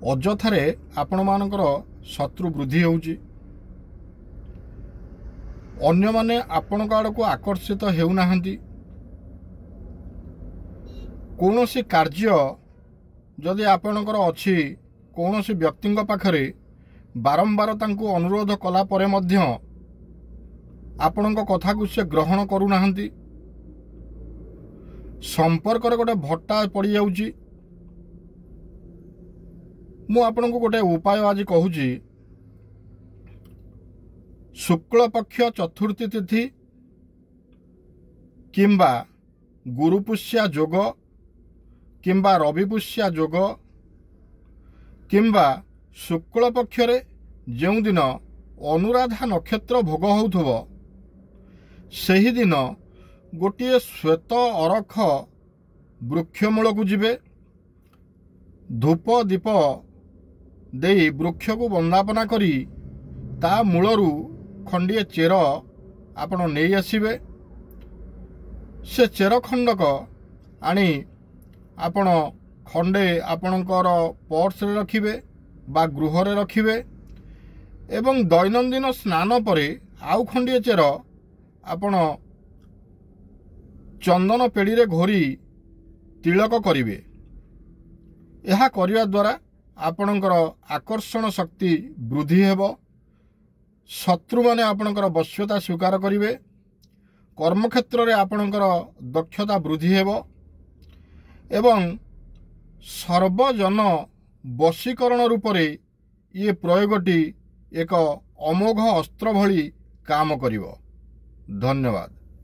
ଅଯଥାରେ ଆପଣମାନଙ୍କର ଶତ୍ରୁ ବୃଦ୍ଧି ହେଉଛି। ଅନ୍ୟମାନେ ଆପଣଙ୍କ ଆଡ଼କୁ ଆକର୍ଷିତ ହେଉନାହାନ୍ତି। କୌଣସି କାର୍ଯ୍ୟ ଯଦି ଆପଣଙ୍କର ଅଛି, କୌଣସି ବ୍ୟକ୍ତିଙ୍କ ପାଖରେ ବାରମ୍ବାର ତାଙ୍କୁ ଅନୁରୋଧ କଲା ପରେ ମଧ୍ୟ ଆପଣଙ୍କ କଥାକୁ ସେ ଗ୍ରହଣ କରୁନାହାନ୍ତି, ସମ୍ପର୍କରେ ଗୋଟେ ଭଟ୍ଟା ପଡ଼ିଯାଉଛି। ମୁଁ ଆପଣଙ୍କୁ ଗୋଟେ ଉପାୟ ଆଜି କହୁଛି। ଶୁକ୍ଳପକ୍ଷ ଚତୁର୍ଥୀ ତିଥି କିମ୍ବା ଗୁରୁପୁଷ୍ୟା ଯୋଗ କିମ୍ବା ରବିପୁଷ୍ୟା ଯୋଗ କିମ୍ବା ଶୁକ୍ଳପକ୍ଷରେ ଯେଉଁଦିନ ଅନୁରାଧା ନକ୍ଷତ୍ର ଭୋଗ ହେଉଥିବ, ସେହିଦିନ ଗୋଟିଏ ଶ୍ୱେତ ଅରଖ ବୃକ୍ଷମୂଳକୁ ଯିବେ। ଧୂପ ଦୀପ ଦେଇ ବୃକ୍ଷକୁ ବନ୍ଦାପନା କରି ତା ମୂଳରୁ ଖଣ୍ଡିଏ ଚେର ଆପଣ ନେଇ ଆସିବେ। ସେ ଚେର ଖଣ୍ଡକ ଆଣି ଆପଣ ଖଣ୍ଡେ ଆପଣଙ୍କର ପର୍ସରେ ରଖିବେ ବା ଗୃହରେ ରଖିବେ ଏବଂ ଦୈନନ୍ଦିନ ସ୍ନାନ ପରେ ଆଉ ଖଣ୍ଡିଏ ଚେର ଆପଣ ଚନ୍ଦନ ପେଡ଼ିରେ ଘୋରି ତିଳକ କରିବେ। ଏହା କରିବା ଦ୍ୱାରା ଆପଣଙ୍କର ଆକର୍ଷଣ ଶକ୍ତି ବୃଦ୍ଧି ହେବ। ଶତ୍ରୁମାନେ ଆପଣଙ୍କର ବଶ୍ୟତା ସ୍ୱୀକାର କରିବେ। କର୍ମକ୍ଷେତ୍ରରେ ଆପଣଙ୍କର ଦକ୍ଷତା ବୃଦ୍ଧି ହେବ ଏବଂ ସର୍ବଜନ ବଶୀକରଣ ରୂପରେ ଇଏ ପ୍ରୟୋଗଟି ଏକ ଅମୋଘ ଅସ୍ତ୍ର ଭଳି କାମ କରିବ। ଧନ୍ୟବାଦ।